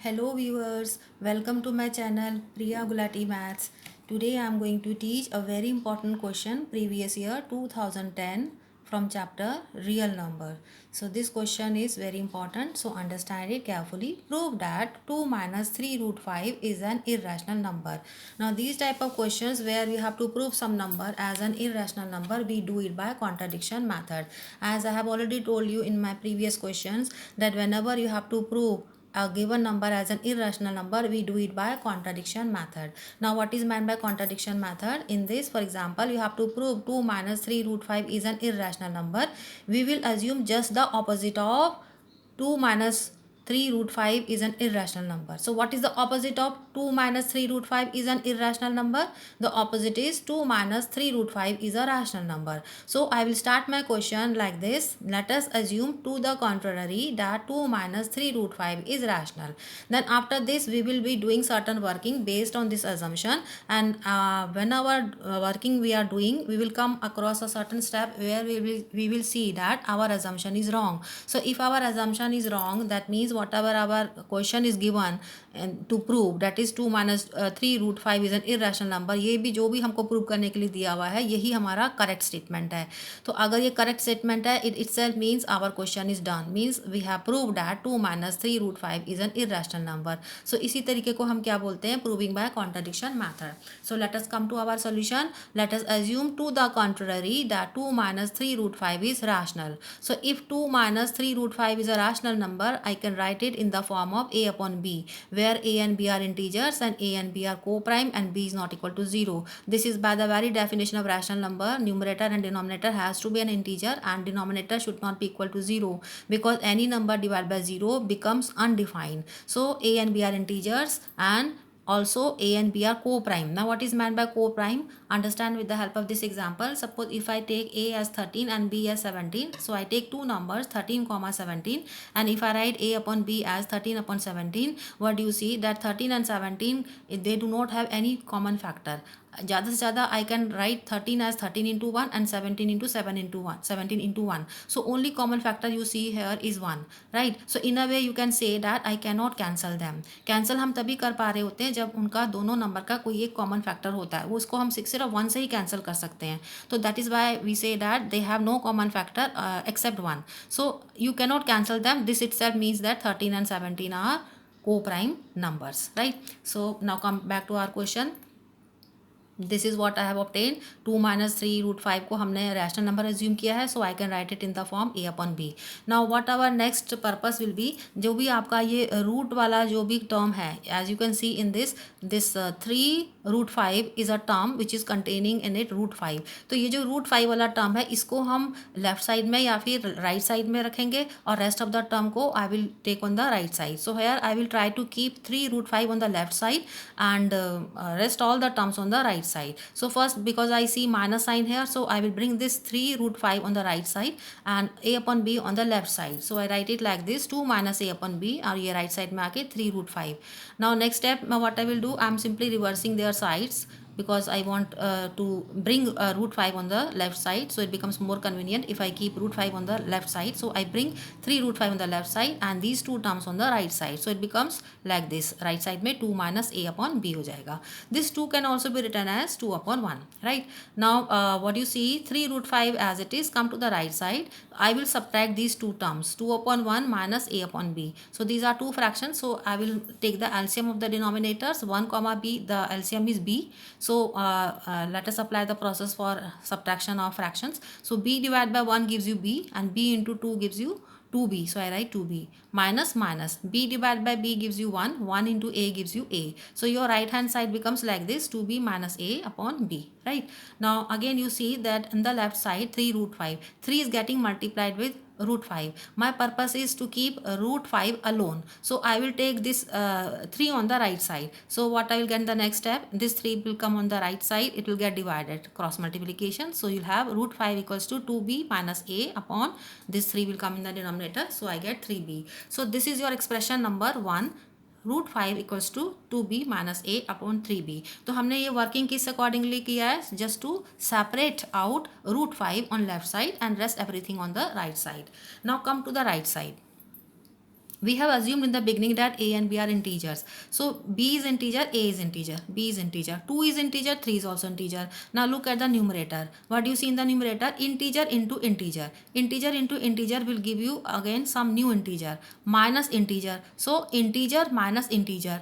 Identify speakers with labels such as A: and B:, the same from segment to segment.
A: Hello viewers, welcome to my channel Priya Gulati Maths. Today I am going to teach a very important question previous year 2010 from chapter real number. So this question is very important, so understand it carefully. Prove that 2 minus 3 root 5 is an irrational number. Now these type of questions where we have to prove some number as an irrational number, we do it by contradiction method. As I have already told you in my previous questions that whenever you have to prove a given number as an irrational number, we do it by contradiction method. Now what is meant by contradiction method? In this, for example, you have to prove 2 minus 3 root 5 is an irrational number. We will assume just the opposite of 2 minus 3 root 5 is an irrational number. So what is the opposite of 2 minus 3 root 5 is an irrational number? The opposite is 2 minus 3 root 5 is a rational number. So I will start my question like this. Let us assume to the contrary that 2 minus 3 root 5 is rational. Then after this we will be doing certain working based on this assumption, and whenever working we are doing, we will come across a certain step where we will see that our assumption is wrong. So if our assumption is wrong, that means whatever our question is given and to prove, that is 2 minus 3 root 5 is an irrational number, ये भी जो भी हमको prove करने के लिए दिया हुआ है यही हमारा करेक्ट स्टेटमेंट है. तो अगर ये करेक्ट स्टेटमेंट है, it itself means our question is done, means we have proved that 2 minus 3 root 5 is an irrational number. So इसी तरीके को हम क्या बोलते हैं? Proving by contradiction method. So let us come to our solution. Let us assume to the contrary that 2 minus 3 root 5 is rational. So if 2 minus 3 root 5 is a rational number, I can write it in the form of a upon b, where a and b are integers and a and b are co-prime and b is not equal to 0. This is by the very definition of rational number. Numerator and denominator has to be an integer and denominator should not be equal to 0, because any number divided by 0 becomes undefined. So a and b are integers and also a and b are co-prime. Now what is meant by co-prime? Understand with the help of this example. Suppose if I take a as 13 and b as 17, so I take two numbers 13 comma 17, and if I write a upon b as 13 upon 17, what do you see? That 13 and 17, they do not have any common factor. ज़्यादा से ज़्यादा I can write 13 as 13 into 1 and 17 into 7 into 1, 17 into 1. So only common factor you see here is 1, right. So in a way you can say that I can not cancel them. Cancel हम तभी कर पा रहे होते हैं जब उनका दोनों नंबर का कोई एक कॉमन फैक्टर होता है, वो उसको हम सिर्फ 1 से ही कैंसिल कर सकते हैं. तो that is why we say that they have no common factor except 1. So you can not cancel them. This itself means that 13 and 17 are co-prime numbers, right? So now come back to our question. This is what I have obtain. 2 minus 3 root 5 को हमने rational number assume किया है, so I can write it in the form a upon b. Now what our next purpose will be, जो भी आपका ये root वाला जो भी टर्म है, as you can see in this 3 root 5 is a term which is containing in it root 5. तो ये जो रूट 5 वाला टर्म है, इसको हम लेफ्ट साइड में या फिर राइट साइड में रखेंगे, और रेस्ट ऑफ द टर्म को I will take on the right side. So here I will try to keep 3 root 5 on the left side and rest all the terms on the right side. So first, because I see minus sign here, so I will bring this 3 root 5 on the right side and a upon b on the left side. So I write it like this: 2 minus a upon b, और ये right side में आके 3 root 5. Now next step, what I will do, I am simply reversing their sides, because I want to bring root 5 on the left side, so it becomes more convenient if I keep root 5 on the left side. So I bring 3 root 5 on the left side and these two terms on the right side, so it becomes like this. Right side में 2 minus a upon b हो जाएगा. This 2 can also be written as 2 upon 1, right? Now what you see, 3 root 5 as it is, come to the right side. I will subtract these two terms, 2 upon 1 minus a upon b. So these are two fractions, so I will take the LCM of the denominators. 1 comma b, the LCM is b. So let us apply the process for subtraction of fractions. So b divided by 1 gives you b, and b into 2 gives you 2b. So I write 2b minus minus b divided by b gives you 1, 1 into a gives you a. So your right hand side becomes like this: 2b minus a upon b, right? Now again you see that in the left side 3 root 5, 3 is getting multiplied with root 5. My purpose is to keep root 5 alone, so I will take this 3 on the right side. So what I will get in the next step, this 3 will come on the right side, it will get divided, cross multiplication. So you'll have root 5 equals to 2b minus a upon this 3 will come in the denominator, so I get 3b. So this is your expression number 1. Root 5 equals to 2b minus a upon 3b. तो हमने ये working किस accordingly किया है? Just to separate out root 5 on left side and rest everything on the right side. Now come to the right side. we have assumed in the beginning that a and b are integers. So b is integer, a is integer, b is integer, 2 is integer, 3 is also integer. Now look at the numerator. What do you see in the numerator? Integer into integer. Integer into integer will give you again some new integer, minus integer. So integer minus integer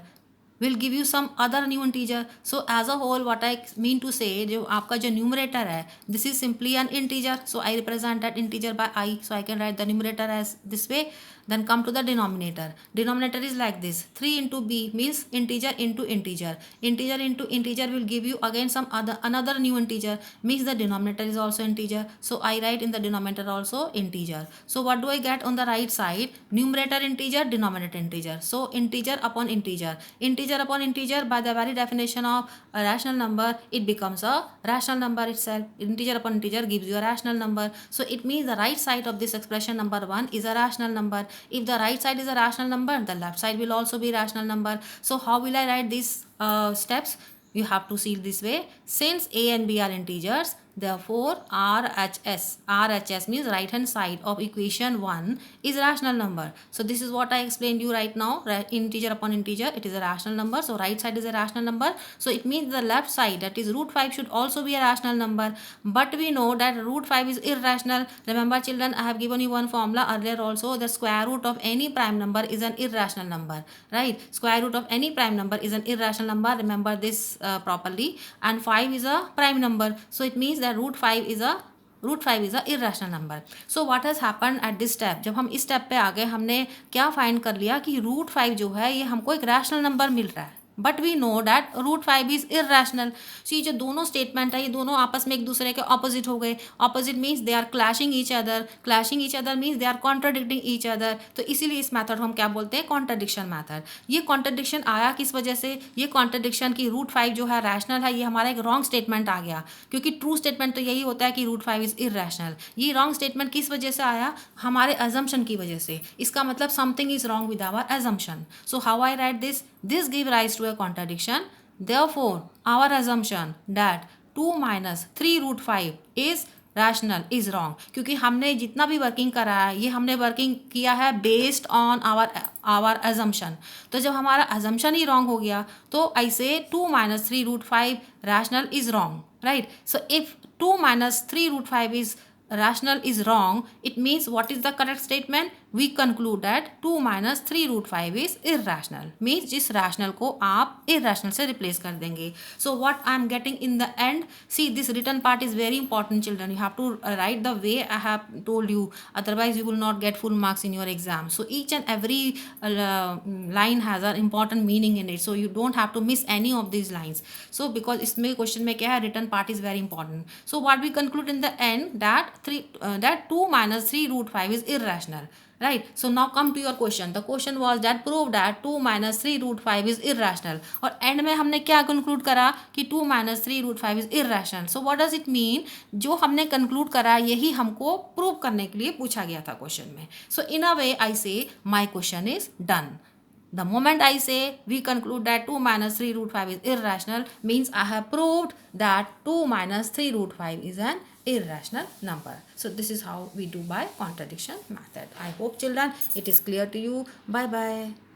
A: will give you some other new integer. So as a whole, what I mean to say, जो आपका जो numerator है, this is simply an integer. So I represent that integer by I. So I can write the numerator as this way. Then come to the denominator. Denominator is like this. 3 into b means integer into integer. Integer into integer will give you again some other another new integer, means the denominator is also integer. So I write in the denominator also integer. So what do I get on the right side? Numerator integer, denominator integer. So integer upon integer. Integer upon integer, by the very definition of a rational number, it becomes a rational number itself. Integer upon integer gives you a rational number. So it means the right side of this expression number 1 is a rational number. If the right side is a rational number, the left side will also be rational number. So how will I write these steps? You have to see it this way. Since a and b are integers, therefore RHS means right hand side of equation 1 is rational number. So this is what I explained you right now. Integer upon integer, it is a rational number. So right side is a rational number. So it means the left side, that is root 5, should also be a rational number. But we know that root 5 is irrational. Remember children, I have given you one formula earlier also. The square root of any prime number is an irrational number, right? Square root of any prime number is an irrational number. Remember this properly. And 5 is a prime number. So it means that root 5 is a irrational number. So what has happened at this step? जब हम इस step पे आ गए, हमने क्या find कर लिया कि रूट 5 जो है ये हमको एक रैशनल नंबर मिल रहा है. But we know that root 5 is irrational. So ये जो दोनों स्टेटमेंट है, ये दोनों आपस में एक दूसरे के ऑपोजिट हो गए. Opposite means they are clashing each other. Clashing each other means they are contradicting each other. तो इसीलिए इस मेथड को हम क्या बोलते हैं? Contradiction method. ये कॉन्ट्राडिक्शन आया किस वजह से? ये कॉन्ट्राडिक्शन की रूट 5 जो है रैशनल है, ये हमारा एक रॉन्ग स्टेटमेंट आ गया. क्योंकि ट्रू स्टेटमेंट तो यही होता है कि रूट 5 इज इरेशनल. ये रॉन्ग स्टेटमेंट किस वजह से आया? हमारे अजम्पशन की वजह से. इसका मतलब something is wrong with our assumption. So how I write this? This give rise to a contradiction. Therefore, our assumption that 2 minus 3 root 5 is rational is wrong. क्योंकि हमने जितना भी वर्किंग करा है, ये हमने वर्किंग किया है बेस्ड ऑन आवर assumption. तो जब हमारा assumption ही wrong हो गया, तो I say 2 minus 3 root 5 rational is wrong, right? So if 2 minus 3 root 5 is rational is wrong, it means what is the correct statement? We conclude that 2 minus 3 root 5 is irrational. Means जिस rational को आप irrational से replace कर देंगे. So what I am getting in the end? See, this written part is very important children. You have to write the way I have told you. Otherwise you will not get full marks in your exam. So each and every line has an important meaning in it. So you don't have to miss any of these lines. So because इसमें question में क्या है? Written part is very important. So what we conclude in the end, that 2 minus 3 root 5 is irrational. Right. So now come to your question. The question was that prove that 2 minus 3 root 5 is irrational. और end में हमने क्या conclude करा कि 2 minus 3 root 5 is irrational. So what does it mean? जो हमने conclude करा यही हमको prove करने के लिए पूछा गया था question में. So in a way I say my question is done. The moment I say we conclude that 2 minus 3 root 5 is irrational means I have proved that 2 minus 3 root 5 is an irrational number. So this is how we do by contradiction method. I hope children it is clear to you. Bye bye.